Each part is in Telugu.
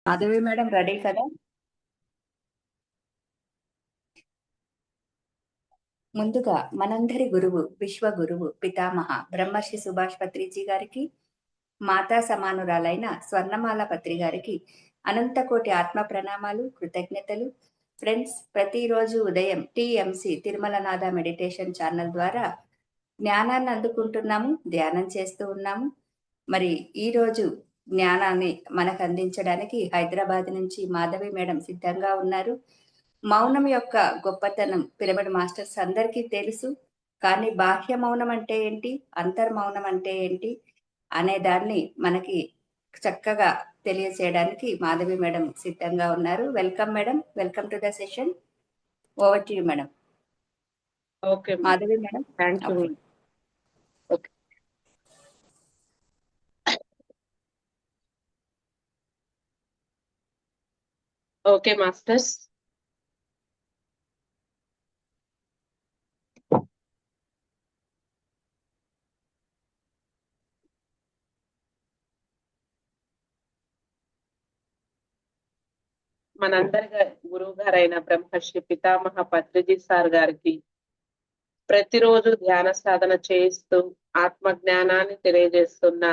మాధవి మేడం రెడీ కదా? ముందుగా మనందరి గురువు, విశ్వ గురువు, పితామహ బ్రహ్మర్షి సుభాష్ పత్రిజీ గారికి, మాతా సమానురాలైన స్వర్ణమాల పత్రి గారికి అనంతకోటి ఆత్మ ప్రణామాలు, కృతజ్ఞతలు. ఫ్రెండ్స్, ప్రతిరోజు ఉదయం టిఎంసి తిరుమలనాథ మెడిటేషన్ ఛానల్ ద్వారా జ్ఞానాన్ని అందుకుంటున్నాము, ధ్యానం చేస్తూ ఉన్నాము. మరి ఈరోజు జ్ఞానాన్ని మనకు అందించడానికి హైదరాబాద్ నుంచి మాధవి మేడం సిద్ధంగా ఉన్నారు. మౌనం యొక్క గొప్పతనం పిరమిడ్ మాస్టర్స్ అందరికీ తెలుసు. కానీ బాహ్య మౌనం అంటే ఏంటి, అంతర్మౌనం అంటే ఏంటి అనే దాన్ని మనకి చక్కగా తెలియచేయడానికి మాధవి మేడం సిద్ధంగా ఉన్నారు. Welcome madam, welcome to the session. Over to you madam. Okay Madhavi madam. Thank you. Okay. Okay okay masters. మనందరి గురువు గారైన బ్రహ్మర్షి పితామహ పత్రిజీ సార్ గారికి ప్రతిరోజు ధ్యాన సాధన చేయిస్తూ ఆత్మ జ్ఞానాన్ని తెలియజేస్తున్న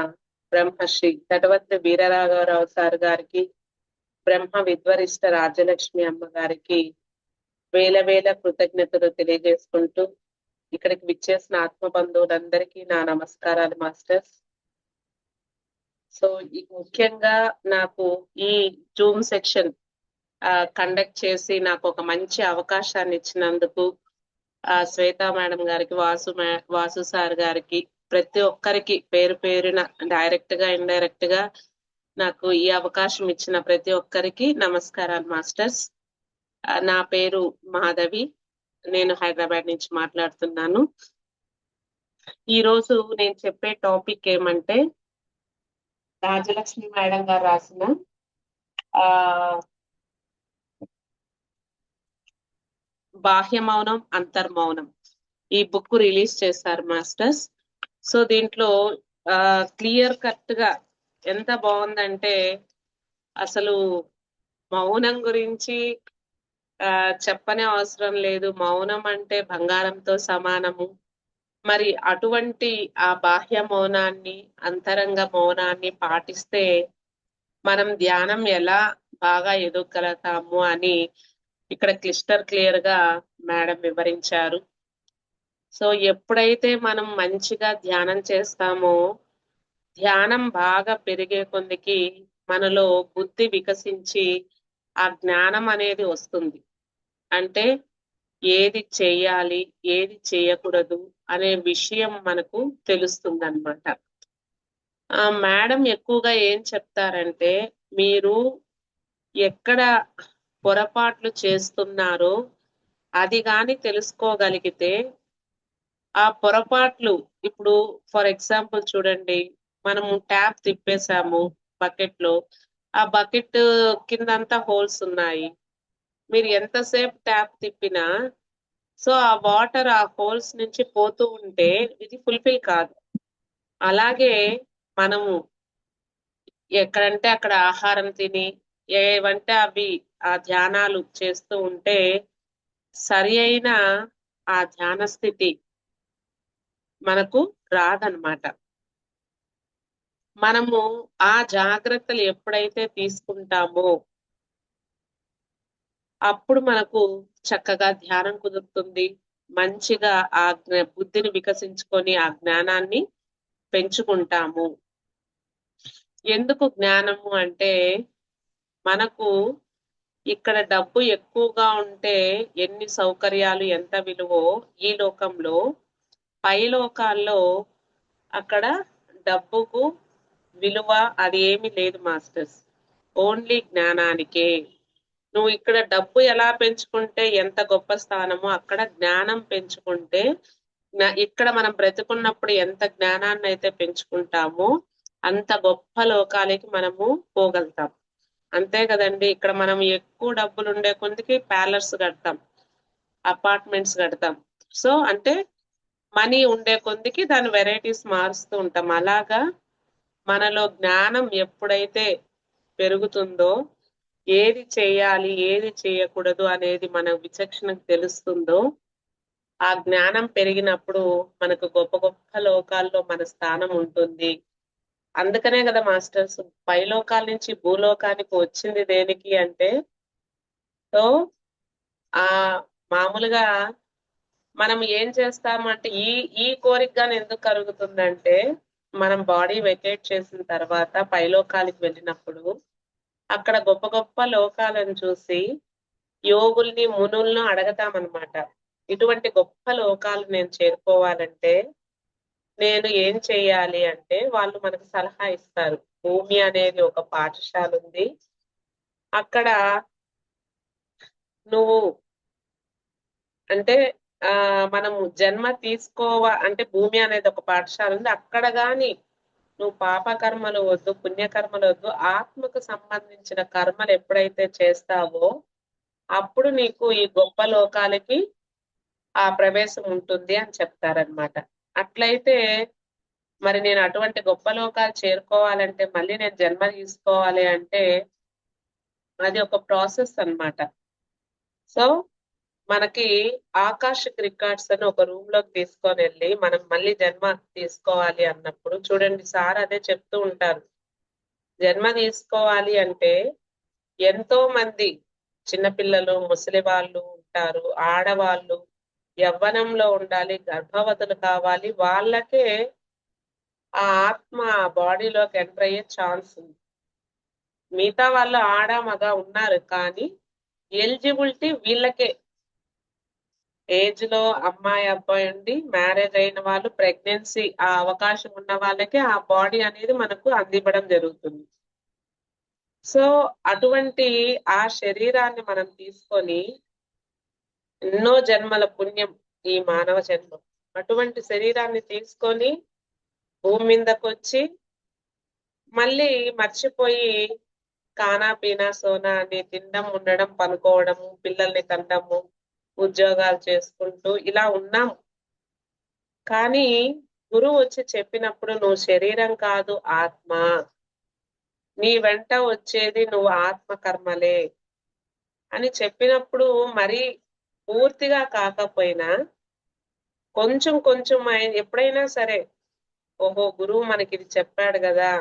బ్రహ్మర్షి తటవర్తి వీరరాఘవరావు సార్ గారికి, బ్రహ్మ విద్వరిష్ట రాజ్యలక్ష్మి అమ్మ గారికి వేల వేల కృతజ్ఞతలు తెలియజేసుకుంటూ ఇక్కడికి విచ్చేసిన ఆత్మ బంధువులందరికీ నా నమస్కారాలు మాస్టర్స్. సో ముఖ్యంగా నాకు ఈ జూమ్ సెక్షన్ కండక్ట్ చేసి నాకు ఒక మంచి అవకాశాన్ని ఇచ్చినందుకు శ్వేతా మేడం గారికి, వాసు సార్ గారికి, ప్రతి ఒక్కరికి పేరు పేరున డైరెక్ట్ గా ఇండైరెక్ట్ గా నాకు ఈ అవకాశం ఇచ్చిన ప్రతి ఒక్కరికి నమస్కారాలు మాస్టర్స్. నా పేరు మాధవి, నేను హైదరాబాద్ నుంచి మాట్లాడుతున్నాను. ఈ రోజు నేను చెప్పే టాపిక్ ఏమంటే రాజలక్ష్మి మేడం గారు రాసిన బాహ్య మౌనం అంతర్మౌనం ఈ బుక్ రిలీజ్ చేశారు మాస్టర్స్. సో దీంట్లో క్లియర్ కట్ గా ఎంత బాగుందంటే అసలు మౌనం గురించి చెప్పనే అవసరం లేదు. మౌనం అంటే బంగారంతో సమానము. మరి అటువంటి ఆ బాహ్య మౌనాన్ని, అంతరంగ మౌనాన్ని పాటిస్తే మనం ధ్యానం ఎలా బాగా ఎదగలుగుతాము అని ఇక్కడ క్లియర్ గా మేడం వివరించారు. సో ఎప్పుడైతే మనం మంచిగా ధ్యానం చేస్తామో, ధ్యానం బాగా పెరిగే కొద్దికి మనలో బుద్ధి వికసించి ఆ జ్ఞానం అనేది వస్తుంది. అంటే ఏది చేయాలి, ఏది చేయకూడదు అనే విషయం మనకు తెలుస్తుంది అనమాట. మేడం ఎక్కువగా ఏం చెప్తారంటే, మీరు ఎక్కడ పొరపాట్లు చేస్తున్నారో అది గాని తెలుసుకోగలిగితే ఆ పొరపాట్లు, ఇప్పుడు ఫర్ ఎగ్జాంపుల్ చూడండి, మనము ట్యాప్ తిప్పేసాము బకెట్ లో, ఆ బకెట్ కిందంతా హోల్స్ ఉన్నాయి. మీరు ఎంతసేపు ట్యాప్ తిప్పినా సో ఆ వాటర్ ఆ హోల్స్ నుంచి పోతూ ఉంటే ఇది ఫుల్ఫిల్ కాదు. అలాగే మనము ఎక్కడంటే అక్కడ ఆహారం తిని ఏవంటే అవి ఆ ధ్యానాలు చేస్తూ ఉంటే సరి అయిన ఆ ధ్యాన స్థితి మనకు రాదనమాట. మనము ఆ జాగ్రత్తలు ఎప్పుడైతే తీసుకుంటామో అప్పుడు మనకు చక్కగా ధ్యానం కుదురుతుంది. మంచిగా ఆ బుద్ధిని వికసించుకొని ఆ జ్ఞానాన్ని పెంచుకుంటాము. ఎందుకు జ్ఞానము అంటే, మనకు ఇక్కడ డబ్బు ఎక్కువగా ఉంటే ఎన్ని సౌకర్యాలు ఎంత విలువో ఈ లోకంలో, పై లోకాల్లో అక్కడ డబ్బుకు విలువ అది ఏమీ లేదు మాస్టర్స్. ఓన్లీ జ్ఞానానికే. నువ్వు ఇక్కడ డబ్బు ఎలా పెంచుకుంటే ఎంత గొప్ప స్థానమో అక్కడ జ్ఞానం పెంచుకుంటే, ఇక్కడ మనం బ్రతుకున్నప్పుడు ఎంత జ్ఞానాన్ని అయితే పెంచుకుంటామో అంత గొప్ప లోకాలకి మనము పోగలుగుతాం. అంతే కదండి. ఇక్కడ మనం ఎక్కువ డబ్బులు ఉండే కొద్దికి ప్యాలెస్ కడతాం, అపార్ట్మెంట్స్ కడతాం. సో అంటే మనీ ఉండే కొద్దికి దాని వెరైటీస్ మారుస్తూ ఉంటాం. అలాగా మనలో జ్ఞానం ఎప్పుడైతే పెరుగుతుందో ఏది చేయాలి ఏది చేయకూడదు అనేది మన విచక్షణకు తెలుస్తుందో ఆ జ్ఞానం పెరిగినప్పుడు మనకు గొప్ప గొప్ప లోకాల్లో మన స్థానం ఉంటుంది. అందుకనే కదా మాస్టర్స్ పైలోకాల నుంచి భూలోకానికి వచ్చింది దేనికి అంటే, సో ఆ మామూలుగా మనం ఏం చేస్తామంటే ఈ ఈ కోరికగానే ఎందుకు కలుగుతుందంటే, మనం బాడీ వెకేట్ చేసిన తర్వాత పైలోకాలకు వెళ్ళినప్పుడు అక్కడ గొప్ప గొప్ప లోకాలను చూసి యోగుల్ని మునుల్ని అడగతామన్నమాట. ఇటువంటి గొప్ప లోకాలు నేను చేరుకోవాలంటే నేను ఏం చేయాలి అంటే వాళ్ళు మనకు సలహా ఇస్తారు. భూమి అనేది ఒక పాఠశాల ఉంది. అక్కడ నువ్వు అంటే మనము జన్మ అంటే భూమి అనేది ఒక పాఠశాల ఉంది. అక్కడ గాని నువ్వు పాపకర్మలు వద్దు, పుణ్యకర్మలు వద్దు, ఆత్మకు సంబంధించిన కర్మలు ఎప్పుడైతే చేస్తావో అప్పుడు నీకు ఈ గొప్ప లోకాలకి ఆ ప్రవేశం ఉంటుంది అని చెప్తారనమాట. అట్లయితే మరి నేను అటువంటి గొప్ప లోకాలు చేరుకోవాలంటే మళ్ళీ నేను జన్మ తీసుకోవాలి అంటే అది ఒక ప్రాసెస్ అన్నమాట. సో మనకి ఆకాశిక్ రికార్డ్స్ అని ఒక రూమ్ లోకి తీసుకొని వెళ్ళి మనం మళ్ళీ జన్మ తీసుకోవాలి అన్నప్పుడు చూడండి సార్ అదే చెప్తూ ఉంటారు. జన్మ తీసుకోవాలి అంటే ఎంతో మంది చిన్నపిల్లలు, ముసలి వాళ్ళు ఉంటారు, ఆడవాళ్ళు యవ్వనంలో ఉండాలి, గర్భవతులు కావాలి, వాళ్ళకే ఆ ఆత్మ బాడీలోకి ఎంటర్ అయ్యే ఛాన్స్ ఉంది. మిగతా వాళ్ళు ఆడ మగ ఉన్నారు కానీ ఎలిజిబిలిటీ వీళ్ళకే. ఏజ్ లో అమ్మాయి అబ్బాయి ఉండి మ్యారేజ్ అయిన వాళ్ళు, ప్రెగ్నెన్సీ ఆ అవకాశం ఉన్న వాళ్ళకే ఆ బాడీ అనేది మనకు అందివ్వడం జరుగుతుంది. సో అటువంటి ఆ శరీరాన్ని మనం తీసుకొని ఎన్నో జన్మల పుణ్యం ఈ మానవ జన్మం, అటువంటి శరీరాన్ని తీసుకొని భూమి మీదకి వచ్చి మళ్ళీ మర్చిపోయి కానా పీనా సోనా అని తినడం, ఉండడం, పనుకోవడము, పిల్లల్ని కనడము, ఉద్యోగాలు చేసుకుంటూ ఇలా ఉన్నాం. కానీ గురువు వచ్చి చెప్పినప్పుడు నువ్వు శరీరం కాదు ఆత్మ, నీ వెంట వచ్చేది నువ్వు ఆత్మ కర్మలే అని చెప్పినప్పుడు మరి పూర్తిగా కాకపోయినా కొంచెం కొంచెం ఎప్పుడైనా సరే ఓహో గురువు మనకి ఇది చెప్పాడు కదా,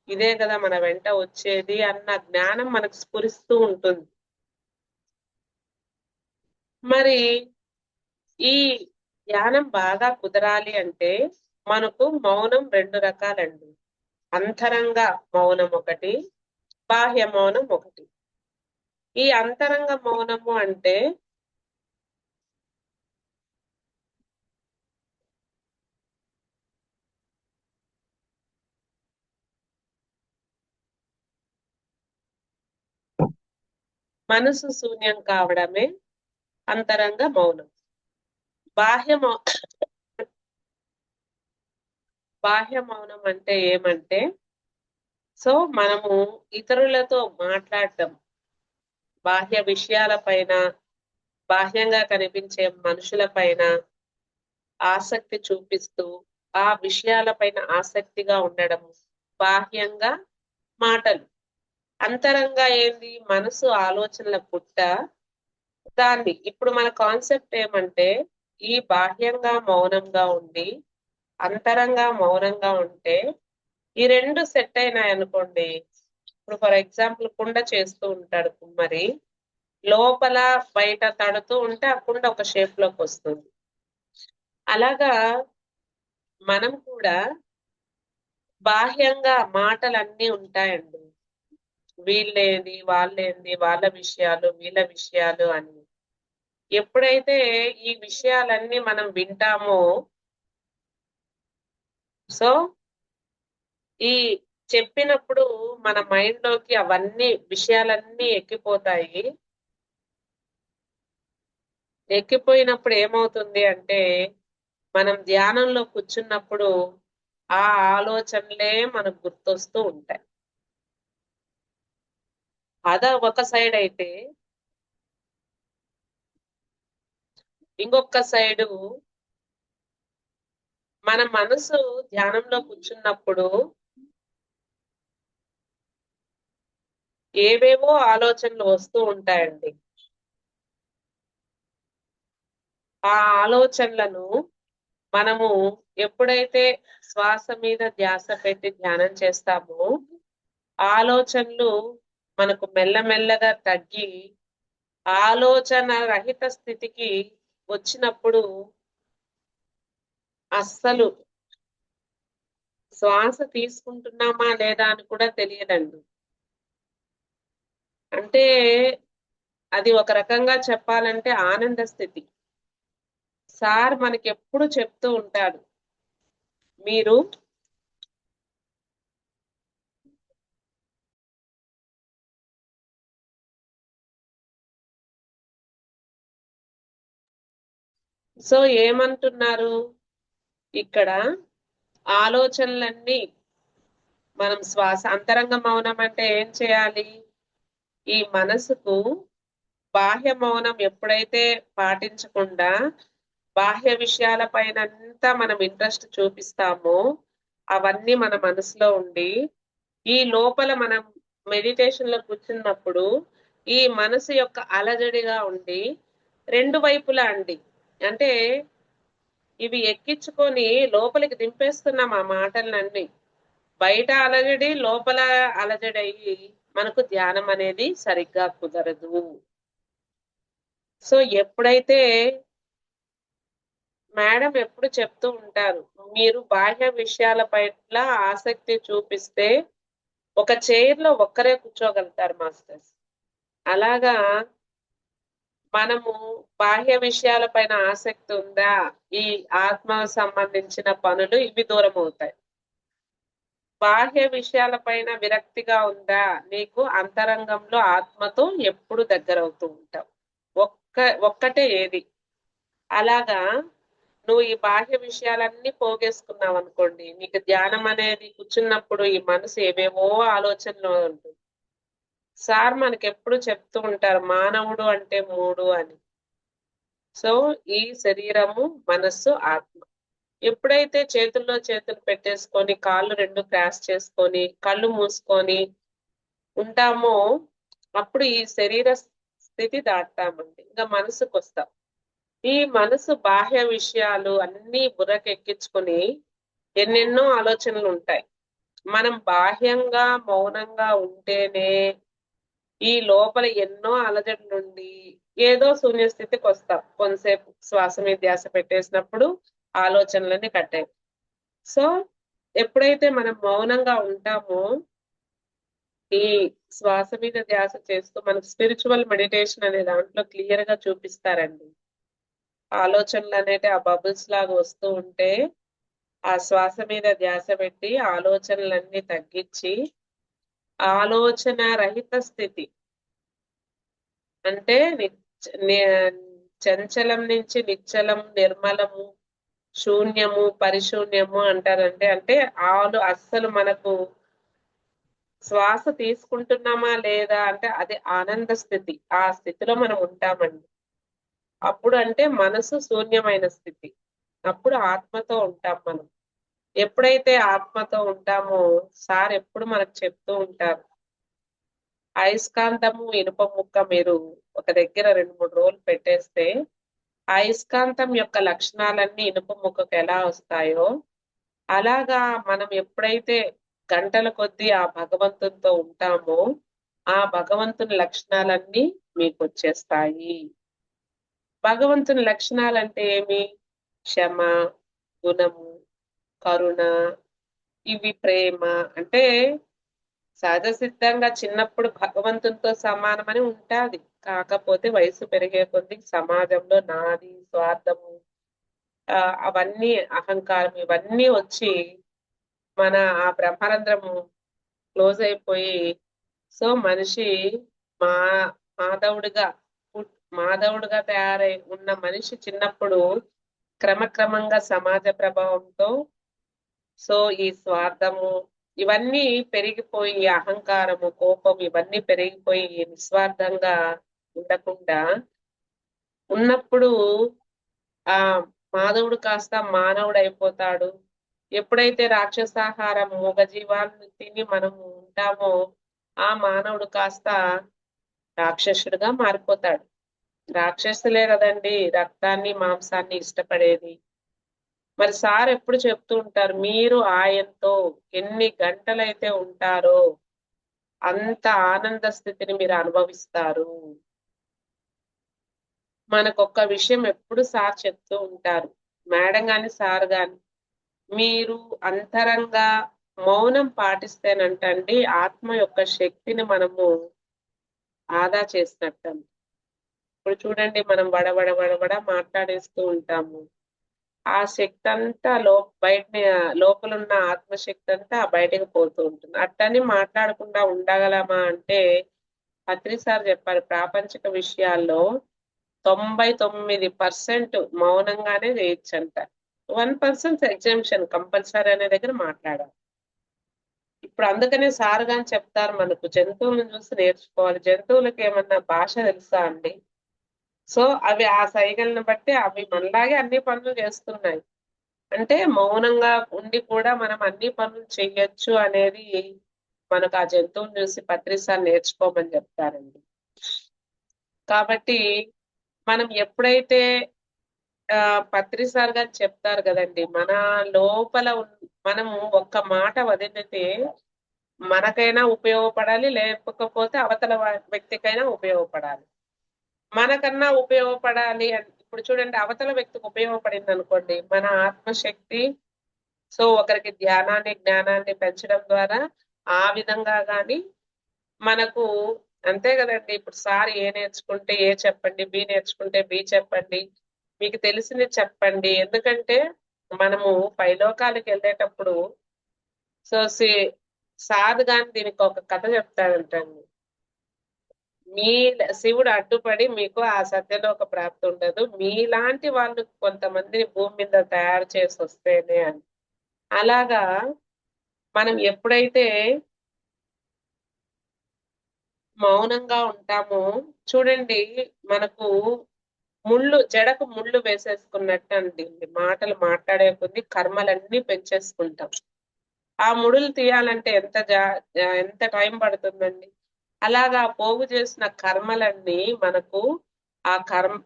ఇదే కదా మన వెంట వచ్చేది అన్న జ్ఞానం మనకు స్ఫురిస్తూ ఉంటుంది. మరి ఈ ధ్యానం బాగా కుదరాలి అంటే మనకు మౌనం 2 రకాలండి. అంతరంగ మౌనం ఒకటి, బాహ్య మౌనం ఒకటి. ఈ అంతరంగ మౌనము అంటే మనసు శూన్యం కావడమే అంతరంగ మౌనం. బాహ్య మౌనం అంటే ఏమంటే, సో మనము ఇతరులతో మాట్లాడటం, బాహ్య విషయాల పైన, బాహ్యంగా కనిపించే మనుషుల పైన ఆసక్తి చూపిస్తూ ఆ విషయాలపైన ఆసక్తిగా ఉండడం, బాహ్యంగా మాటలు. అంతరంగా ఏంది? మనసు ఆలోచనల పుట్ట. దాన్ని ఇప్పుడు మన కాన్సెప్ట్ ఏమంటే, ఈ బాహ్యంగా మౌనంగా ఉండి అంతరంగా మౌనంగా ఉంటే ఈ 2 సెట్ అయినాయి అనుకోండి. ఇప్పుడు ఫర్ ఎగ్జాంపుల్ కుండ చేస్తూ ఉంటాడు కుమ్మరి, లోపల బయట తడుతూ ఉంటే ఆ కుండ ఒక షేప్ లోకి వస్తుంది. అలాగా మనం కూడా బాహ్యంగా మాటలన్నీ ఉంటాయండి, వీళ్ళేంది వాళ్ళేంది, వాళ్ళ విషయాలు వీళ్ళ విషయాలు అని. ఎప్పుడైతే ఈ విషయాలన్నీ మనం వింటామో, సో ఈ చెప్పినప్పుడు మన మైండ్ లోకి అవన్నీ విషయాలన్నీ ఎక్కిపోతాయి. ఎక్కిపోయినప్పుడు ఏమవుతుంది అంటే మనం ధ్యానంలో కూర్చున్నప్పుడు ఆ ఆలోచనలే మనకు గుర్తొస్తూ ఉంటాయి. అదా ఒక సైడ్ అయితే, ఇంకొక సైడు మన మనసు ధ్యానంలో కూర్చున్నప్పుడు ఏవేవో ఆలోచనలు వస్తూ ఉంటాయండి. ఆ ఆలోచనలను మనము ఎప్పుడైతే శ్వాస మీద ధ్యాస పెట్టి ధ్యానం చేస్తామో ఆలోచనలు మనకు మెల్లమెల్లగా తగ్గి ఆలోచన రహిత స్థితికి వచ్చినప్పుడు అస్సలు శ్వాస తీసుకుంటున్నామా లేదా అని కూడా తెలియదండి. అంటే అది ఒక రకంగా చెప్పాలంటే ఆనంద స్థితి. సార్ మనకి ఎప్పుడు చెప్తూ ఉంటాడు, మీరు సో ఏమంటున్నారు ఇక్కడ, ఆలోచనలన్నీ మనం శ్వాస అంతరంగ మౌనం అంటే ఏం చేయాలి? ఈ మనసుకు బాహ్య మౌనం ఎప్పుడైతే పాటించకుండా బాహ్య విషయాల పైన అంతా మనం ఇంట్రెస్ట్ చూపిస్తామో అవన్నీ మన మనసులో ఉండి ఈ లోపల మనం మెడిటేషన్ లో కూర్చున్నప్పుడు ఈ మనసు యొక్క అలజడిగా ఉండి రెండు వైపులా అండి, అంటే ఇవి ఎక్కించుకొని లోపలికి దింపేస్తున్నాం ఆ మాటలన్నీ. బయట అలజడి లోపల అలజడి అయ్యి మనకు ధ్యానం అనేది సరిగ్గా కుదరదు. సో ఎప్పుడైతే మేడం ఎప్పుడు చెప్తూ ఉంటారు, మీరు బాహ్య విషయాల పట్ల ఆసక్తి చూపిస్తే ఒక చైర్ లో ఒక్కరే కూర్చోగలుగుతారు మాస్టర్స్. అలాగా మనము బాహ్య విషయాల పైన ఆసక్తి ఉందా, ఈ ఆత్మ సంబంధించిన పనులు ఇవి దూరం అవుతాయి. బాహ్య విషయాల పైన విరక్తిగా ఉందా, నీకు అంతరంగంలో ఆత్మతో ఎప్పుడు దగ్గర అవుతూ ఉంటావు. ఒక్కటే ఏది. అలాగా నువ్వు ఈ బాహ్య విషయాలన్నీ పోగేసుకున్నావు అనుకోండి, నీకు ధ్యానం అనేది కూర్చున్నప్పుడు ఈ మనసు ఏవేవో ఆలోచనలు ఉంటుంది. సార్ మనకి ఎప్పుడు చెప్తూ ఉంటారు, మానవుడు అంటే మూడు అని. సో ఈ శరీరము, మనస్సు, ఆత్మ. ఎప్పుడైతే చేతుల్లో చేతులు పెట్టేసుకొని కాళ్ళు రెండు క్రాస్ చేసుకొని కళ్ళు మూసుకొని ఉంటామో అప్పుడు ఈ శరీర స్థితి దాటుతామండి, ఇంకా మనసుకు వస్తాం. ఈ మనసు బాహ్య విషయాలు అన్ని బుర్రకెక్కించుకొని ఎన్నెన్నో ఆలోచనలు ఉంటాయి. మనం బాహ్యంగా మౌనంగా ఉంటేనే ఈ లోపల ఎన్నో అలజడి నుండి ఏదో శూన్య స్థితికి వస్తాం. కొంతసేపు శ్వాస మీద ధ్యాస పెట్టేసినప్పుడు ఆలోచనలన్నీ కట్టాయి. సో ఎప్పుడైతే మనం మౌనంగా ఉంటామో ఈ శ్వాస మీద ధ్యాస చేస్తూ మనకు స్పిరిచువల్ మెడిటేషన్ అనే దాంట్లో క్లియర్ గా చూపిస్తారండి. ఆలోచనలు అనేటి ఆ బబుల్స్ లాగా వస్తూ ఉంటే ఆ శ్వాస మీద ధ్యాస పెట్టి ఆలోచనలన్నీ తగ్గించి ఆలోచన రహిత స్థితి, అంటే చంచలం నుంచి నిశ్చలం, నిర్మలము, శూన్యము, పరిశూన్యము అంటారంటే అంటే అస్సలు మనకు శ్వాస తీసుకుంటున్నామా లేదా అంటే అది ఆనంద స్థితి. ఆ స్థితిలో మనం ఉంటామండి. అప్పుడు అంటే మనసు శూన్యమైన స్థితి. అప్పుడు ఆత్మతో ఉంటాం మనం. ఎప్పుడైతే ఆత్మతో ఉంటామో సార్ ఎప్పుడు మనకు చెప్తూ ఉంటారు, అయస్కాంతము ఇనుప ముక్క మీరు ఒక దగ్గర 2-3 రోజులు పెట్టేస్తే అయస్కాంతం యొక్క లక్షణాలన్నీ ఇనుప ముక్కకు ఎలా వస్తాయో అలాగా మనం ఎప్పుడైతే గంటల కొద్దీ ఆ భగవంతునితో ఉంటామో ఆ భగవంతుని లక్షణాలన్నీ మీకు వచ్చేస్తాయి. భగవంతుని లక్షణాలంటే ఏమి? క్షమ, గుణము, కరుణ, ఇవి ప్రేమ. అంటే సహజ సిద్ధంగా చిన్నప్పుడు భగవంతునితో సమానమని ఉంటాది. కాకపోతే వయసు పెరిగే కొద్దీ సమాజంలో నాది, స్వార్థము, అవన్నీ అహంకారం ఇవన్నీ వచ్చి మన ఆ బ్రహ్మరంధ్రము క్లోజ్ అయిపోయి సో మనిషి మా మాధవుడిగా మాధవుడిగా తయారై ఉన్న మనిషి చిన్నప్పుడు క్రమక్రమంగా సమాజ ప్రభావంతో సో ఈ స్వార్థము ఇవన్నీ పెరిగిపోయి అహంకారము, కోపం ఇవన్నీ పెరిగిపోయి నిస్వార్థంగా ఉండకుండా ఉన్నప్పుడు ఆ మాధవుడు కాస్త మానవుడు అయిపోతాడు. ఎప్పుడైతే రాక్షసాహారం మూగజీవాలను తిని మనము ఉంటామో ఆ మానవుడు కాస్త రాక్షసుడుగా మారిపోతాడు. రాక్షసులే కదండి రక్తాన్ని మాంసాన్ని ఇష్టపడేది. మరి సార్ ఎప్పుడు చెప్తూ ఉంటారు, మీరు ఆయనతో ఎన్ని గంటలైతే ఉంటారో అంత ఆనంద స్థితిని మీరు అనుభవిస్తారు. మనకొక్క విషయం ఎప్పుడు సార్ చెప్తూ ఉంటారు, మేడం గాని సార్ గాని, మీరు అంతరంగా మౌనం పాటిస్తేనంటండి ఆత్మ యొక్క శక్తిని మనము ఆదా చేసినట్టు. ఇప్పుడు చూడండి మనం వడవడ మాట్లాడేస్తూ ఉంటాము. ఆ శక్తి అంతా లోపల ఉన్న ఆత్మశక్తి అంతా బయటకు పోతూ ఉంటుంది. అట్టని మాట్లాడకుండా ఉండగలమా అంటే పత్రి సార్ చెప్పారు, ప్రాపంచిక విషయాల్లో 99% మౌనంగానే చేయొచ్చంట. 1% ఎగ్జామ్షన్ కంపల్సరీ అనే దగ్గర మాట్లాడాలి. ఇప్పుడు అందుకనే సార్ గాని చెప్తారు, మనకు జంతువులను చూసి నేర్చుకోవాలి. జంతువులకి ఏమన్నా భాష తెలుసా అండి? సో అవి ఆ సైగలను బట్టి అవి మనలాగే అన్ని పనులు చేస్తున్నాయి. అంటే మౌనంగా ఉండి కూడా మనం అన్ని పనులు చెయ్యొచ్చు అనేది మనకు ఆ జంతువుని చూసి పత్రిసార్ నేర్చుకోమని చెప్తారండి. కాబట్టి మనం ఎప్పుడైతే పత్రిసార్ గారు చెప్తారు కదండి, మన లోపల మనము ఒక్క మాట వదిలితే మనకైనా ఉపయోగపడాలి, లేకపోతే అవతల వ్యక్తికైనా ఉపయోగపడాలి. మనకన్నా ఉపయోగపడాలి అంటే ఇప్పుడు చూడండి, అవతల వ్యక్తికి ఉపయోగపడింది అనుకోండి మన ఆత్మశక్తి. సో ఒకరికి ధ్యానాన్ని జ్ఞానాన్ని పెంచడం ద్వారా ఆ విధంగా గాని మనకు, అంతే కదండి. ఇప్పుడు సార్ ఏ నేర్చుకుంటే ఏ చెప్పండి, బి నేర్చుకుంటే బి చెప్పండి, మీకు తెలిసింది చెప్పండి. ఎందుకంటే మనము పైలోకాలకు వెళ్ళేటప్పుడు సో సార్ గాని దీనికి ఒక కథ చెప్తాడంటండి. మీ శివుడు అడ్డుపడి మీకు ఆ సత్యలోక ప్రాప్తి ఉండదు, మీలాంటి వాళ్ళు కొంతమందిని భూమి మీద తయారు చేసి వస్తేనే అని. అలాగా మనం ఎప్పుడైతే మౌనంగా ఉంటామో చూడండి, మనకు జడకు ముళ్ళు వేసేసుకున్నట్టు అండి. మాటలు మాట్లాడే కొద్దీ కర్మలన్నీ పెంచేసుకుంటాం. ఆ ముడులు తీయాలంటే ఎంత టైం పడుతుందండి. అలాగా పోగు చేసిన కర్మలన్నీ మనకు ఆ కర్మ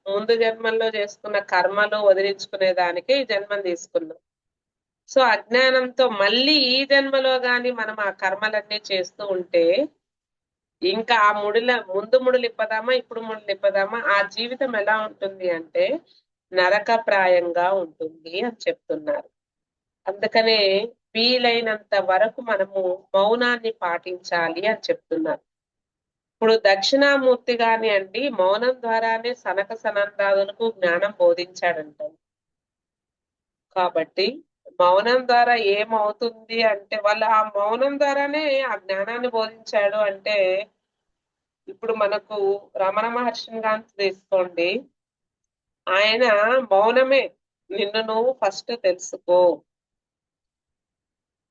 ముందు జన్మల్లో చేసుకున్న కర్మలు వదిలించుకునే దానికి ఈ జన్మం తీసుకున్నాం. సో అజ్ఞానంతో మళ్ళీ ఈ జన్మలో గాని మనం ఆ కర్మలన్నీ చేస్తూ ఉంటే ఇంకా ఆ ముందు ముడులు ఇప్పదామా ఇప్పుడు ముడులు ఇప్పదామా, ఆ జీవితం ఎలా ఉంటుంది అంటే నరకప్రాయంగా ఉంటుంది అని చెప్తున్నారు. అందుకనే వీలైనంత వరకు మనము మౌనాన్ని పాటించాలి అని చెప్తున్నారు. ఇప్పుడు దక్షిణామూర్తి గాని అండి మౌనం ద్వారానే సనక సనందాదులకు జ్ఞానం బోధించాడంట. కాబట్టి మౌనం ద్వారా ఏమవుతుంది అంటే వాళ్ళు ఆ మౌనం ద్వారానే ఆ జ్ఞానాన్ని బోధించాడు అంటే, ఇప్పుడు మనకు రమణ మహర్షిని గాని తీసుకోండి, ఆయన మౌనమే నిన్ను నువ్వు ఫస్ట్ తెలుసుకో.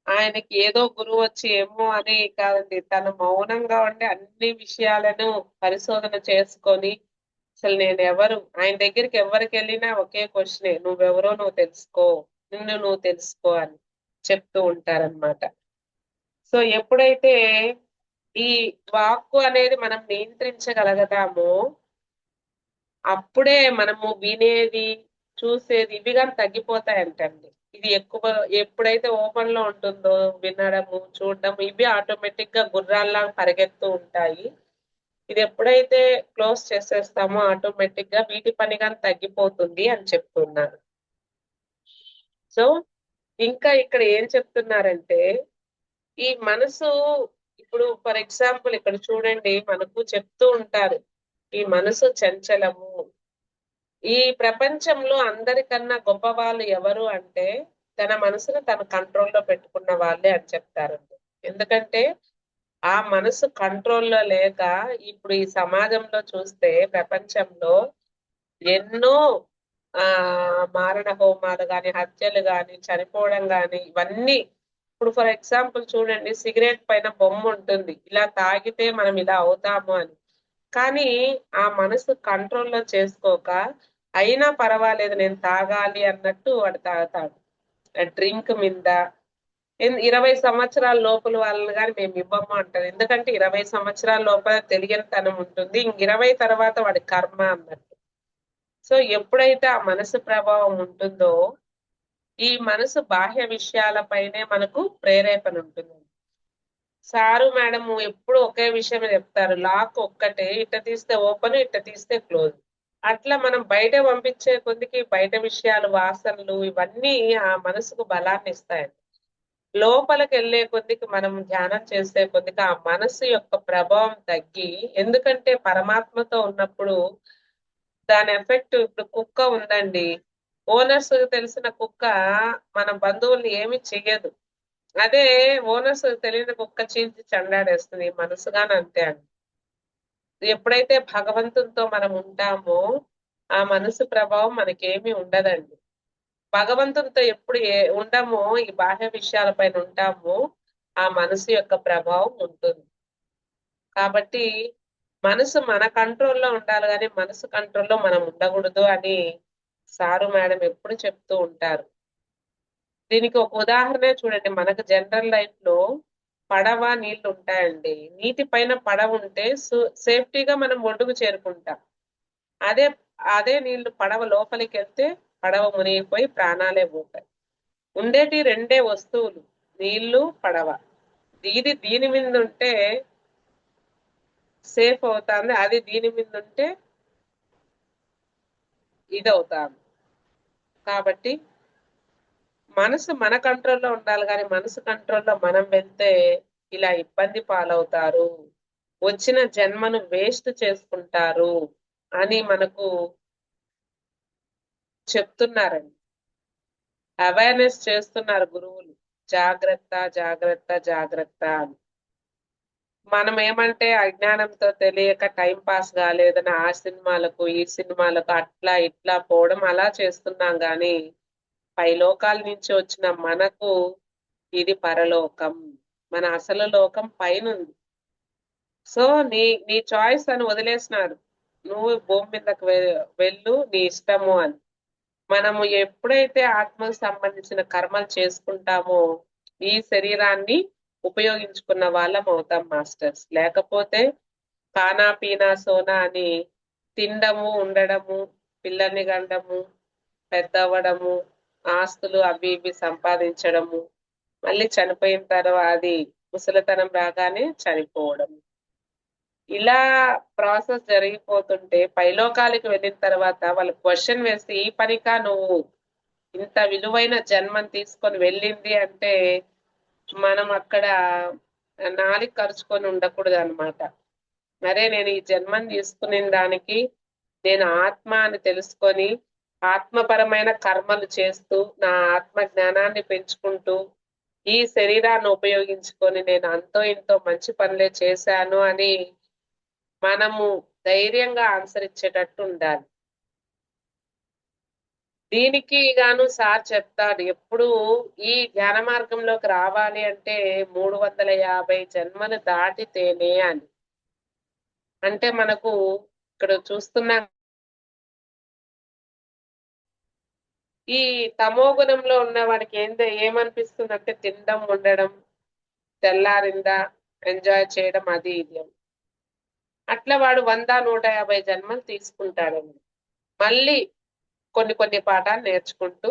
ఆయనకి ఏదో గురువు వచ్చి ఏమో అని కాదండి, తను మౌనంగా ఉండి అన్ని విషయాలను పరిశోధన చేసుకొని అసలు నేను ఎవరు, ఆయన దగ్గరికి ఎవరికి వెళ్ళినా ఒకే క్వశ్చనే, నువ్వెవరో నువ్వు తెలుసుకో, నిన్ను నువ్వు తెలుసుకో అని చెప్తూ ఉంటారన్నమాట. సో ఎప్పుడైతే ఈ వాక్కు అనేది మనం నియంత్రించగలుగుతామో అప్పుడే మనము వినేది చూసేది ఇవి కానీ తగ్గిపోతాయంటండి. ఇది ఎక్కువ ఎప్పుడైతే ఓపెన్ లో ఉంటుందో వినడము చూడడం ఇవి ఆటోమేటిక్ గా గుర్రాల్లా పరిగెత్తూ ఉంటాయి. ఇది ఎప్పుడైతే క్లోజ్ చేసేస్తామో ఆటోమేటిక్ గా వీటి పని కానీ తగ్గిపోతుంది అని చెప్తున్నారు. సో ఇంకా ఇక్కడ ఏం చెప్తున్నారంటే ఈ మనసు, ఇప్పుడు ఫర్ ఎగ్జాంపుల్ ఇక్కడ చూడండి మనకు చెప్తూ ఉంటారు ఈ మనసు చంచలము. ఈ ప్రపంచంలో అందరికన్నా గొప్ప వాళ్ళు ఎవరు అంటే తన మనసును తన కంట్రోల్లో పెట్టుకున్న వాళ్ళే అని చెప్తారండి. ఎందుకంటే ఆ మనసు కంట్రోల్లో లేక ఇప్పుడు ఈ సమాజంలో చూస్తే ప్రపంచంలో ఎన్నో మారణ హోమాలు గాని హత్యలు గాని చనిపోవడం గాని ఇవన్నీ. ఇప్పుడు ఫర్ ఎగ్జాంపుల్ చూడండి, సిగరెట్ పైన బొమ్మ ఉంటుంది, ఇలా తాగితే మనం ఇలా అవుతాము అని. కానీ ఆ మనసు కంట్రోల్లో చేసుకోక అయినా పర్వాలేదు నేను తాగాలి అన్నట్టు వాడు తాగుతాడు. డ్రింక్ మీద 20 సంవత్సరాల లోపల వాళ్ళని కానీ మేము ఇవ్వము అంటారు. ఎందుకంటే 20 సంవత్సరాల లోపల తెలియనితనం ఉంటుంది, 20 తర్వాత వాడి కర్మ అన్నట్టు. సో ఎప్పుడైతే ఆ మనసు ప్రభావం ఉంటుందో ఈ మనసు బాహ్య విషయాలపైనే మనకు ప్రేరేపణ ఉంటుంది. సారు మేడం ఎప్పుడు ఒకే విషయం చెప్తారు, లాక్ ఒక్కటే, ఇట్ట తీస్తే ఓపెన్, ఇట్ట తీస్తే క్లోజ్. అట్లా మనం బయట పంపించే కొద్దికి బయట విషయాలు, వాసనలు ఇవన్నీ ఆ మనసుకు బలాన్ని ఇస్తాయి. లోపలికి వెళ్ళే కొద్దికి మనం ధ్యానం చేసే కొద్దికి ఆ మనసు యొక్క ప్రభావం తగ్గి, ఎందుకంటే పరమాత్మతో ఉన్నప్పుడు దాని ఎఫెక్ట్, ఇప్పుడు కుక్క ఉందండి, ఓనర్స్ తెలిసిన కుక్క మన బంధువుల్ని ఏమి చెయ్యదు. అదే ఓనర్స్ తెలియని కుక్క చీల్చి చెండాడేస్తుంది. మనసుగాని అంతే అండి. ఎప్పుడైతే భగవంతునితో మనం ఉంటామో ఆ మనసు ప్రభావం మనకేమీ ఉండదండి. భగవంతునితో ఎప్పుడు ఉండమో, ఈ బాహ్య విషయాలపైన ఉంటామో ఆ మనసు యొక్క ప్రభావం ఉంటుంది. కాబట్టి మనసు మన కంట్రోల్లో ఉండాలి కానీ మనసు కంట్రోల్లో మనం ఉండకూడదు అని సారు మేడం ఎప్పుడు చెప్తూ ఉంటారు. దీనికి ఒక ఉదాహరణ చూడండి, మనకు జనరల్ లైఫ్ లో పడవ, నీళ్లు ఉంటాయండి. నీటి పైన పడవ ఉంటే సేఫ్టీగా మనం ఒడ్డుకు చేరుకుంటాం. అదే అదే నీళ్లు పడవ లోపలికి వెళ్తే పడవ మునిగిపోయి ప్రాణాలే పోతాయి. ఉండేటి రెండే వస్తువులు, నీళ్లు, పడవ. దీని మీద ఉంటే సేఫ్ అవుతుంది, అది దీని మీద ఉంటే ఇది అవుతాము. కాబట్టి మనసు మన కంట్రోల్లో ఉండాలి కానీ మనసు కంట్రోల్లో మనం వెళ్తే ఇలా ఇబ్బంది పాలవుతారు, వచ్చిన జన్మను వేస్ట్ చేసుకుంటారు అని మనకు చెప్తున్నారండి. అవేర్నెస్ చేస్తున్నారు గురువులు, జాగ్రత్త జాగ్రత్త జాగ్రత్త అని. మనం ఏమంటే అజ్ఞానంతో తెలియక టైం పాస్ కాలేదని ఆ సినిమాలకు ఈ సినిమాలకు అట్లా ఇట్లా పోవడం అలా చేస్తున్నాం గాని పైలోకాల నుంచి వచ్చిన మనకు ఇది పరలోకం, మన అసలు లోకం పైనుంది. సో నీ చాయిస్ అని వదిలేసినారు, నువ్వు భూమి మీదకి వెళ్ళు, నీ ఇష్టము అని. మనము ఎప్పుడైతే ఆత్మకు సంబంధించిన కర్మలు చేసుకుంటామో ఈ శరీరాన్ని ఉపయోగించుకున్న వాళ్ళం అవుతాం మాస్టర్స్. లేకపోతే ఖానా పీనా సోనా అని తినడము, ఉండడము, పిల్లల్ని కండము, పెద్ద అవ్వడము, ఆస్తులు అవి ఇవి సంపాదించడము, మళ్ళీ చనిపోయిన తర్వాత అది ముసలితనం రాగానే చనిపోవడం, ఇలా ప్రాసెస్ జరిగిపోతుంటే పైలోకాలకి వెళ్ళిన తర్వాత వాళ్ళు క్వశ్చన్ వేస్తే ఈ పనికా నువ్వు ఇంత విలువైన జన్మని తీసుకొని వెళ్ళింది అంటే మనం అక్కడ నాలిక ఖర్చుకొని ఉండకూడదు అనమాట. మరే నేను ఈ జన్మని తీసుకునే దానికి నేను ఆత్మ అని తెలుసుకొని ఆత్మపరమైన కర్మలు చేస్తూ నా ఆత్మ జ్ఞానాన్ని పెంచుకుంటూ ఈ శరీరాన్ని ఉపయోగించుకొని నేను అంతో ఇంతో మంచి పనులే చేశాను అని మనము ధైర్యంగా ఆన్సర్ ఇచ్చేటట్టు ఉండాలి. దీనికి గాను సార్ చెప్తాడు ఎప్పుడు, ఈ ధ్యాన మార్గంలోకి రావాలి అంటే 350 జన్మలు దాటితేనే అని. అంటే మనకు ఇక్కడ చూస్తున్నాం, ఈ తమో గుణంలో ఉన్న వాడికి ఏమనిపిస్తుంది అంటే తినడం, ఉండడం, తెల్లారిందా ఎంజాయ్ చేయడం, అది ఇది. అట్లా వాడు 100-150 జన్మలు తీసుకుంటాడండి. మళ్ళీ కొన్ని కొన్ని పాఠాలు నేర్చుకుంటూ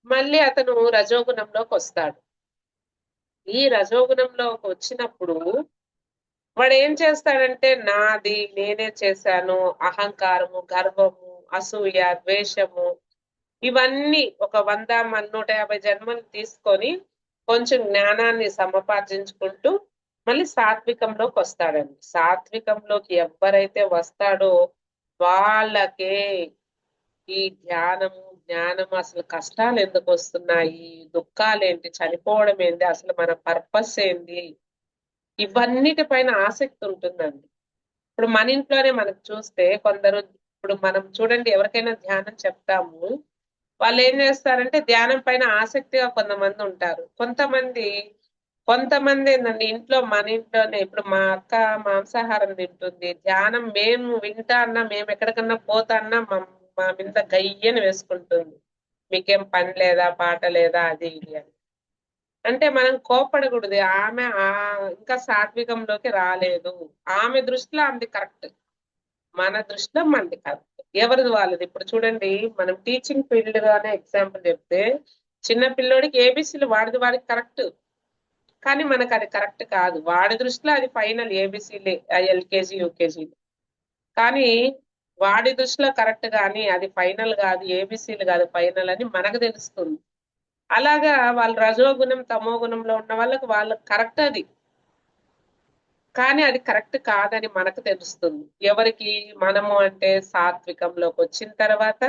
మళ్ళీ అతను రజోగుణంలోకి వస్తాడు. ఈ రజోగుణంలోకి వచ్చినప్పుడు వాడు ఏం చేస్తాడంటే నాది, నేనే చేశాను, అహంకారము, గర్వము, అసూయ, ద్వేషము, ఇవన్నీ ఒక 100-150 జన్మలు తీసుకొని కొంచెం జ్ఞానాన్ని సమపార్జించుకుంటూ మళ్ళీ సాత్వికంలోకి వస్తాడండి. సాత్వికంలోకి ఎవరైతే వస్తాడో వాళ్ళకే ఈ జ్ఞానము అసలు కష్టాలు ఎందుకు వస్తున్నాయి, దుఃఖాలు ఏంటి, చనిపోవడం ఏంటి, అసలు మన పర్పస్ ఏంది, ఇవన్నిటిపైన ఆసక్తి ఉంటుందండి. ఇప్పుడు మన ఇంట్లోనే మనకు చూస్తే కొందరు, ఇప్పుడు మనం చూడండి ఎవరికైనా ధ్యానం చెప్తాము, వాళ్ళు ఏం చేస్తారంటే ధ్యానం పైన ఆసక్తిగా కొంతమంది ఉంటారు. కొంతమంది ఏంటండి, మన ఇంట్లోనే ఇప్పుడు మా అక్క మాంసాహారం తింటుంది, ధ్యానం మేము వింటా అన్నా, మేము ఎక్కడికన్నా పోతా అన్నా మా మీద గయ్యని వేసుకుంటుంది, మీకేం పని లేదా, పాట లేదా, అది ఇది అని. అంటే మనం కోప్పడకూడదు. ఆమె ఇంకా సాత్వికంలోకి రాలేదు. ఆమె దృష్టిలో ఆమెది కరెక్ట్, మన దృష్టిలో మనది కరెక్ట్. ఎవరిది వాళ్ళది. ఇప్పుడు చూడండి, మనం టీచింగ్ ఫీల్డ్ గానే ఎగ్జాంపుల్ చెప్తే, చిన్న పిల్లోడికి ఏబిసిలు వాడికి కరెక్ట్, కానీ మనకు అది కరెక్ట్ కాదు. వాడి దృష్టిలో అది ఫైనల్ ఏబిసిలే, ఎల్కేజీ యూకేజీ. కానీ వాడి దృష్టిలో కరెక్ట్, కానీ అది ఫైనల్ కాదు, ఏబిసిలు కాదు ఫైనల్ అని మనకు తెలుస్తుంది. అలాగా వాళ్ళు రజోగుణం తమో గుణంలో ఉన్న వాళ్ళకి కరెక్ట్ అది, కానీ అది కరెక్ట్ కాదని మనకు తెలుస్తుంది. ఎవరికి? మనము అంటే సాత్వికంలోకి వచ్చిన తర్వాత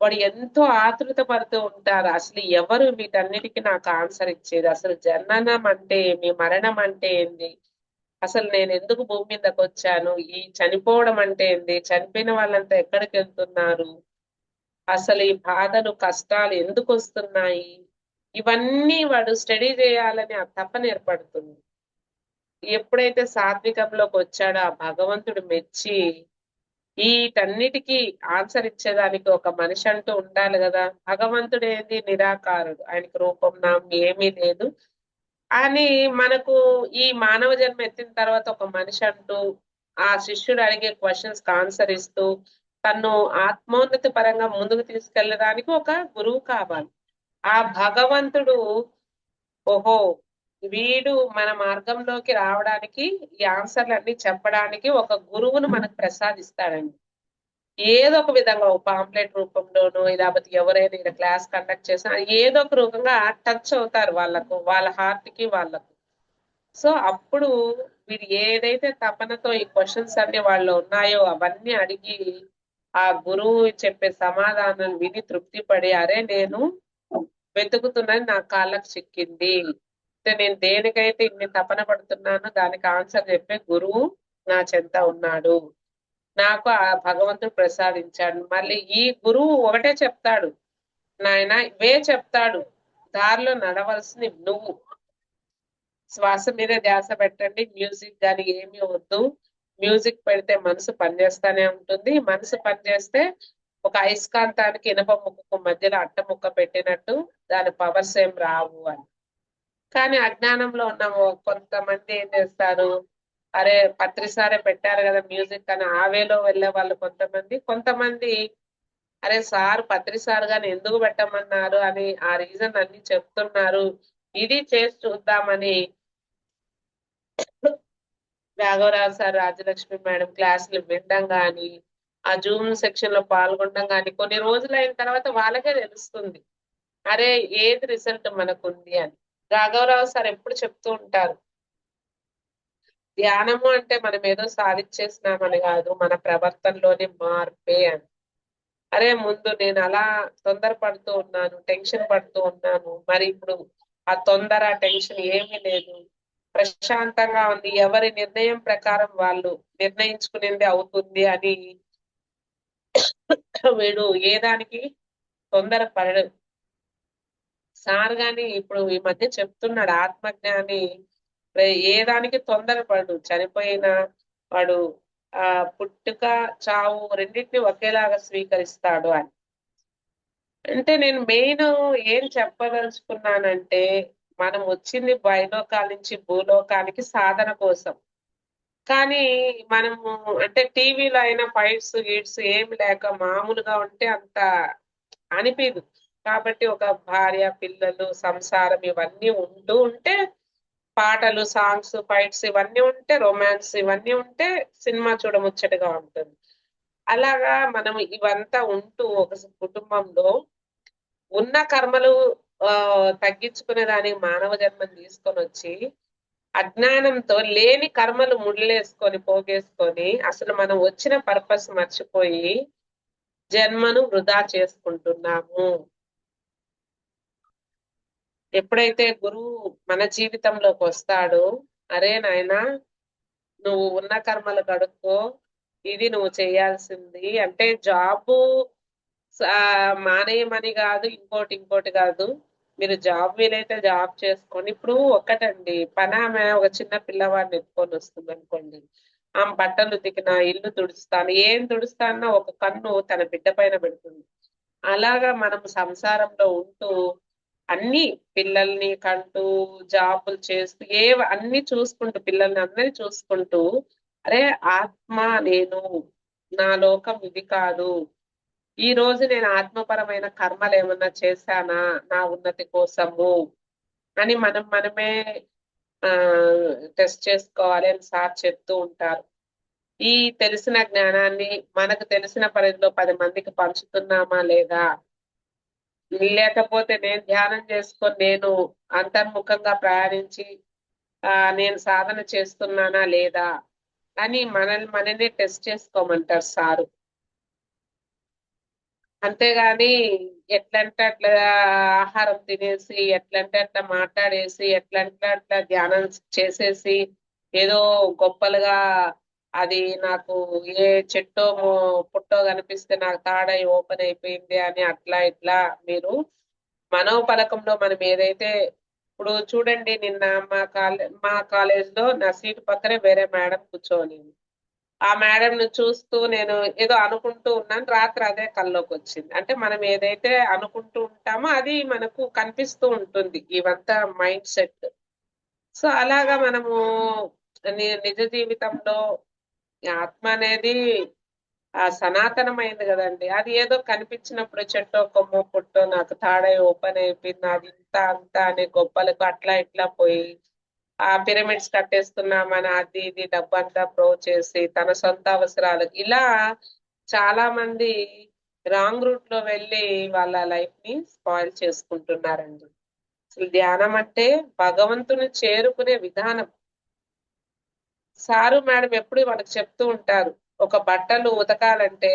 వాడు ఎంతో ఆతృత పడుతూ ఉంటారు. అసలు ఎవరు వీటన్నిటికీ నాకు ఆన్సర్ ఇచ్చేది? అసలు జననం అంటే ఏమి, మరణం అంటే ఏంది, అసలు నేను ఎందుకు భూమి మీదకి వచ్చాను, ఈ చనిపోవడం అంటే ఏంది, చనిపోయిన వాళ్ళంతా ఎక్కడికి వెళ్తున్నారు, అసలు ఈ బాధలు కష్టాలు ఎందుకు వస్తున్నాయి, ఇవన్నీ వాడు స్టడీ చేయాలని ఆ తపన ఏర్పడుతుంది. ఎప్పుడైతే సాత్వికంలోకి వచ్చాడో ఆ భగవంతుడు మెచ్చి, వీటన్నిటికీ ఆన్సర్ ఇచ్చేదానికి ఒక మనిషి అంటూ ఉండాలి కదా. భగవంతుడు ఏంది? నిరాకారుడు, ఆయనకి రూపం నామం ఏమీ లేదు. అని మనకు ఈ మానవ జన్మ ఎత్తిన తర్వాత ఒక మనిషి అంటూ ఆ శిష్యుడు అడిగే క్వశ్చన్స్ కి ఆన్సర్ ఇస్తూ తను ఆత్మోన్నతి పరంగా ముందుకు తీసుకెళ్ళడానికి ఒక గురువు కావాలి. ఆ భగవంతుడు, ఓహో, వీడు మన మార్గంలోకి రావడానికి, ఈ ఆన్సర్లన్నీ చెప్పడానికి ఒక గురువును మనకు ప్రసాదిస్తాడండి. ఏదో ఒక విధంగా, ఒక పాంప్లెట్ రూపంలోనో, లేకపోతే ఎవరైనా ఇలా క్లాస్ కండక్ట్ చేసినా ఏదో ఒక రూపంగా టచ్ అవుతారు వాళ్ళకు, వాళ్ళ హార్ట్ కి వాళ్ళకు. సో అప్పుడు వీరు ఏదైతే తపనతో ఈ క్వశ్చన్స్ అన్ని వాళ్ళు ఉన్నాయో అవన్నీ అడిగి ఆ గురువు చెప్పే సమాధానం విని తృప్తి పడి, అరే నేను వెతుకుతున్నది నా కాళ్ళకు చిక్కింది, అంటే నేను దేనికైతే ఇన్ని తపన పడుతున్నానో దానికి ఆన్సర్ చెప్పే గురువు నా చెంత ఉన్నాడు, నాకు ఆ భగవంతుడు ప్రసాదించాడు. మళ్ళీ ఈ గురువు ఒకటే చెప్తాడు, నాయన ఇవే చెప్తాడు, దారిలో నడవలసింది నువ్వు, శ్వాస మీద ధ్యాస పెట్టండి, మ్యూజిక్ కానీ ఏమీ వద్దు. మ్యూజిక్ పెడితే మనసు పనిచేస్తానే ఉంటుంది, మనసు పనిచేస్తే ఒక అయస్కాంతానికి ఇనప ముక్కకు మధ్యలో అట్ట ముక్క పెట్టినట్టు దాని పవర్స్ ఏం రావు అని. కానీ అజ్ఞానంలో ఉన్న కొంతమంది ఏం చేస్తారు, అరే పత్రిసారే పెట్టారు కదా మ్యూజిక్ అని ఆ వేలో వెళ్ళే వాళ్ళు కొంతమంది అరే సార్ పత్రిసార్ గాని ఎందుకు పెట్టమన్నారు అని ఆ రీజన్ అన్ని చెప్తున్నారు, ఇది చేసి చూద్దామని రాఘవరావు సార్, రాజలక్ష్మి మేడం క్లాసులు వినడం గాని, ఆ జూమ్ సెక్షన్ లో పాల్గొనడం గాని కొన్ని రోజులు అయిన తర్వాత వాళ్ళకే తెలుస్తుంది, అరే ఏది రిజల్ట్ మనకుంది అని. రాఘవరావు సార్ ఎప్పుడు చెప్తూ ఉంటారు, ధ్యానము అంటే మనం ఏదో సాధించేసినామని కాదు, మన ప్రవర్తనలోని మార్పే అని. అరే ముందు నేను అలా తొందర పడుతూ ఉన్నాను, టెన్షన్ పడుతూ ఉన్నాను, మరి ఇప్పుడు ఆ తొందర టెన్షన్ ఏమీ లేదు, ప్రశాంతంగా ఉంది, ఎవరి నిర్ణయం ప్రకారం వాళ్ళు నిర్ణయించుకునేది అవుతుంది అని వీడు ఏ దానికి తొందర పడడు. సార్ గాని ఇప్పుడు ఈ మధ్య చెప్తున్నాడు, ఆత్మజ్ఞాని ఏ దానికి తొందరపడు, చనిపోయిన వాడు ఆ పుట్టుక చావు రెండింటిని ఒకేలాగా స్వీకరిస్తాడు అని. అంటే నేను మెయిన్ ఏం చెప్పదలుచుకున్నానంటే, మనం వచ్చింది బయలోకాల నుంచి భూలోకానికి సాధన కోసం. కానీ మనము అంటే టీవీలో అయినా ఫైట్స్ గీట్స్ ఏమి లేక మామూలుగా ఉంటే అంత అనిపించదు. కాబట్టి ఒక భార్య పిల్లలు సంసారం ఇవన్నీ ఉంటే పాటలు సాంగ్స్ ఫైట్స్ ఇవన్నీ ఉంటే రొమాన్స్ ఇవన్నీ ఉంటే సినిమా చూడముచ్చటగా ఉంటుంది. అలాగా మనం ఇవంతా ఉంటూ ఒక కుటుంబంలో ఉన్న కర్మలు తగ్గించుకునే దానికి మానవ జన్మని తీసుకొని వచ్చి అజ్ఞానంతో లేని కర్మలు ముళ్ళేసుకొని పోగేసుకొని అసలు మనం వచ్చిన పర్పస్ మర్చిపోయి జన్మను వృధా చేసుకుంటున్నాము. ఎప్పుడైతే గురువు మన జీవితంలోకి వస్తాడో, అరే నాయనా నువ్వు ఉన్న కర్మలు కడుక్కో, ఇది నువ్వు చేయాల్సింది అంటే జాబు మానేయమని కాదు, ఇంకోటి కాదు, మీరు జాబ్ వీలైతే జాబ్ చేసుకోండి. ఇప్పుడు ఒక్కటండి, పని ఆమె ఒక చిన్న పిల్లవాడిని ఎత్తుకొని వస్తుంది అనుకోండి, ఆమె బట్టలు ఉతికినా ఇల్లు తుడుస్తాను ఏం తుడుస్తానో ఒక కన్ను తన బిడ్డ పైన పెడుతుంది. అలాగా మనం సంసారంలో ఉంటూ అన్ని పిల్లల్ని కంటూ జాబులు చేస్తూ అన్ని చూసుకుంటూ పిల్లల్ని అందరినీ చూసుకుంటూ అరే ఆత్మ నేను, నా లోకం ఇది కాదు, ఈ రోజు నేను ఆత్మపరమైన కర్మలు ఏమన్నా చేశానా నా ఉన్నతి కోసము అని మనమే ఆ టెస్ట్ చేసుకోవాలి అని సార్ చెప్తూ ఉంటారు. ఈ తెలిసిన జ్ఞానాన్ని మనకు తెలిసిన పరిధిలో 10 మందికి పంచుతున్నామా లేదా, లేకపోతే నేను ధ్యానం చేసుకొని నేను అంతర్ముఖంగా ప్రయాణించి నేను సాధన చేస్తున్నానా లేదా అని మననే టెస్ట్ చేసుకోమంటారు సారు. అంతేగాని ఎట్లంటే అట్లా ఆహారం తినేసి, ఎట్లంటే అట్లా మాట్లాడేసి, ఎట్లంటే అట్లా ధ్యానం చేసేసి ఏదో గొప్పలుగా అది నాకు ఏ చెట్టో పుట్టో కనిపిస్తే నాకు తాడై ఓపెన్ అయిపోయింది అని అట్లా ఇట్లా మీరు మనోపలకంలో మనం ఏదైతే ఇప్పుడు చూడండి, నిన్న మా కాలేజ్ లో నా సీట్ పక్కనే వేరే మేడం కూర్చోని, ఆ మేడం ను చూస్తూ నేను ఏదో అనుకుంటూ ఉన్నాను, రాత్రి అదే కల్లోకి వచ్చింది. అంటే మనం ఏదైతే అనుకుంటూ ఉంటామో అది మనకు కనిపిస్తూ ఉంటుంది, ఇవంతా మైండ్ సెట్. సో అలాగా మనము నిజ జీవితంలో ఆత్మ అనేది సనాతనమైంది కదండి. అది ఏదో కనిపించినప్పుడు చెట్టో కొమ్మో పుట్టో నాకు తాడై ఓపెన్ అయిపోయింది, అది ఇంత అంత అనే గొప్పలకు అట్లా ఇట్లా పోయి ఆ పిరమిడ్స్ కట్టేస్తున్నామని అది ఇది డబ్బంతా ప్రో చేసి తన సొంత అవసరాలకు ఇలా చాలా మంది రాంగ్ రూట్ లో వెళ్ళి వాళ్ళ లైఫ్ ని స్పాయిల్ చేసుకుంటున్నారండి. అసలు ధ్యానం అంటే భగవంతుని చేరుకునే విధానం. సారు మేడం ఎప్పుడు మనకు చెప్తూ ఉంటారు, ఒక బట్టలు ఉతకాలంటే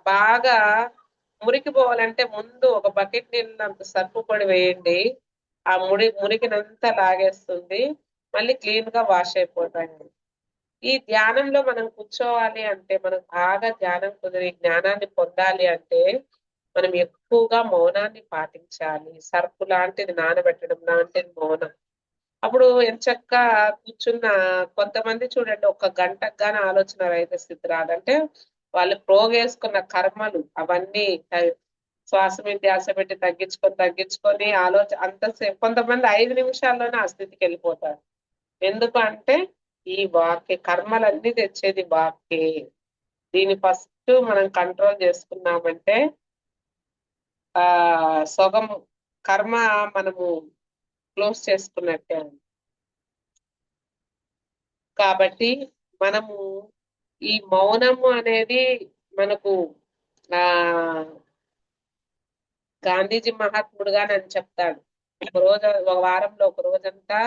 బాగా మురికి పోవాలంటే ముందు ఒక బకెట్ నీళ్ళంత సర్పు పొడి వేయండి, ఆ మురికినంతా లాగేస్తుంది, మళ్ళీ క్లీన్ గా వాష్ అయిపోతాయండి. ఈ ధ్యానంలో మనం కూర్చోవాలి అంటే, మనం బాగా ధ్యానం కుదిరి జ్ఞానాన్ని పొందాలి అంటే మనం ఎక్కువగా మౌనాన్ని పాటించాలి. సర్పు లాంటిది నానబెట్టడం లాంటిది మౌనం. అప్పుడు ఎంచక్క కూర్చున్న కొంతమంది చూడండి, ఒక గంటకు గాని ఆలోచన రహిత స్థితి రాదంటే వాళ్ళు ప్రోగేసుకున్న కర్మలు అవన్నీ శ్వాస మీద ధ్యాస పెట్టి తగ్గించుకొని అంతసేపు కొంతమంది 5 నిమిషాల్లోనే ఆ స్థితికి వెళ్ళిపోతారు. ఎందుకు అంటే ఈ వాక్య కర్మలన్నీ తెచ్చేది వాక్యే. దీన్ని ఫస్ట్ మనం కంట్రోల్ చేసుకున్నామంటే సగం కర్మ మనము క్లోజ్ చేసుకున్నట్టే. కాబట్టి మనము ఈ మౌనము అనేది మనకు ఆ గాంధీజీ మహాత్ముడుగా నన్ను చెప్తాడు, ఒక వారంలో ఒక రోజంతా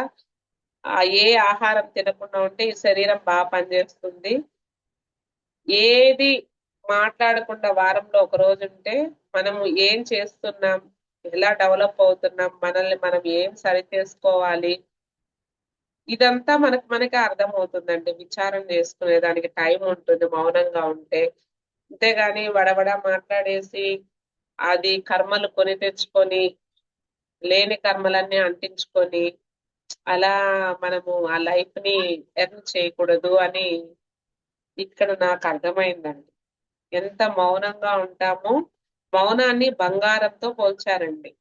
ఏ ఆహారం తినకుండా ఉంటే ఈ శరీరం బాగా పనిచేస్తుంది, ఏది మాట్లాడకుండా వారంలో ఒక రోజు ఉంటే మనము ఏం చేస్తున్నాం, ఎలా డెవలప్ అవుతున్నాం, మనల్ని మనం ఏం సరి చేసుకోవాలి, ఇదంతా మనకి అర్థమవుతుందండి. విచారం చేసుకునే దానికి టైం ఉంటుంది మౌనంగా ఉంటే. అంతేగాని వడవడ మాట్లాడేసి అది కర్మలు కొని తెచ్చుకొని లేని కర్మలన్నీ అంటించుకొని అలా మనము ఆ లైఫ్ ని ఎర్న్ చేయకూడదు అని ఇక్కడ నాకు అర్థమైందండి. ఎంత మౌనంగా ఉంటామో, మౌనాన్ని బంగారంతో పోల్చారండి.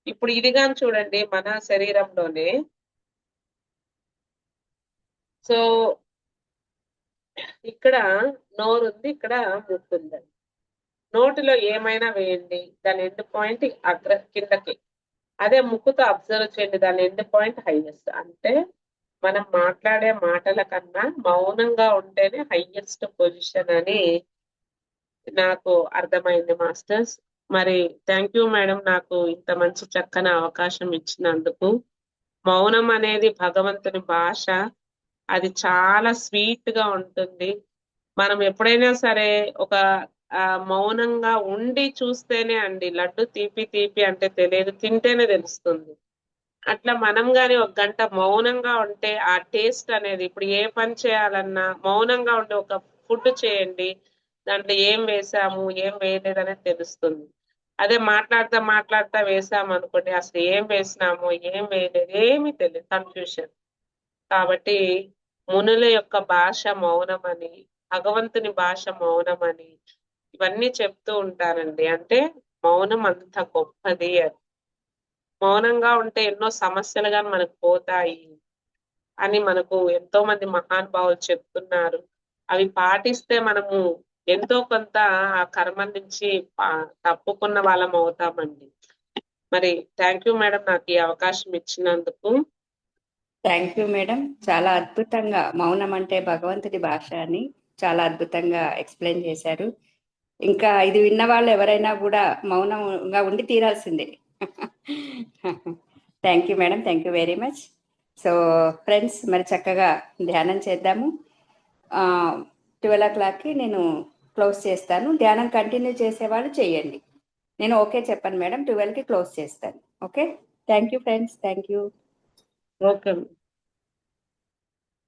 ఇప్పుడు ఇదిగాని చూడండి, మన శరీరంలోనే సో ఇక్కడ నోరు ఉంది, ఇక్కడ ముక్కు ఉందండి. నోటిలో ఏమైనా వేయండి, దాని ఎండ్ పాయింట్ కిందకి. అదే ముక్కుతో అబ్జర్వ్ చేయండి, దాని ఎండ్ పాయింట్ హైయెస్ట్. అంటే మనం మాట్లాడే మాటల కన్నా మౌనంగా ఉంటేనే హైయెస్ట్ పొజిషన్ అని నాకు అర్థమైంది మాస్టర్స్. మరి థ్యాంక్ యూ మేడం, నాకు ఇంత మంచి చక్కని అవకాశం ఇచ్చినందుకు. మౌనం అనేది భగవంతుని భాష, అది చాలా స్వీట్ గా ఉంటుంది. మనం ఎప్పుడైనా సరే ఒక మౌనంగా ఉండి చూస్తేనే అండి, లడ్డు తీపి తీపి అంటే తెలియదు, తింటేనే తెలుస్తుంది. అట్లా మనం గాని ఒక గంట మౌనంగా ఉంటే ఆ టేస్ట్ అనేది, ఇప్పుడు ఏ పని చేయాలన్నా మౌనంగా ఉండి ఒక ఫుడ్ చేయండి, దాంట్లో ఏం వేసాము ఏం వేయలేదు అనేది తెలుస్తుంది. అదే మాట్లాడుతా వేసాము అనుకోండి, అసలు ఏం వేసినాము ఏం వేయలేదు ఏమీ తెలియదు, కన్ఫ్యూషన్. కాబట్టి మునుల యొక్క భాష మౌనమని, భగవంతుని భాష మౌనమని ఇవన్నీ చెప్తూ ఉంటారండి. అంటే మౌనం అంత గొప్పది అని. మౌనంగా ఉంటే ఎన్నో సమస్యలు గాని మనకు పోతాయి అని మనకు ఎంతో మంది మహానుభావులు చెప్తున్నారు. అవి పాటిస్తే మనము ఎంతో కొంత ఆ కర్మ నుంచి తప్పుకున్న వాళ్ళం అవుతామండి. మరి థ్యాంక్ యూ మేడం నాకు ఈ అవకాశం ఇచ్చినందుకు. Thank you madam. చాలా అద్భుతంగా మౌనం అంటే భగవంతుడి భాష అని చాలా అద్భుతంగా ఎక్స్ప్లెయిన్ చేశారు. ఇంకా ఇది విన్న వాళ్ళు ఎవరైనా కూడా మౌనంగా ఉండి తీరాల్సిందే. Thank you madam. Thank you very much. So friends, మరి చక్కగా ధ్యానం చేద్దాము. 12 o'clockకి నేను క్లోజ్ చేస్తాను. ధ్యానం కంటిన్యూ చేసేవాళ్ళు చేయండి. నేను ఓకే చెప్పాను మేడం, 12కి క్లోజ్ చేస్తాను. Okay, thank you friends. Thank you. Okay.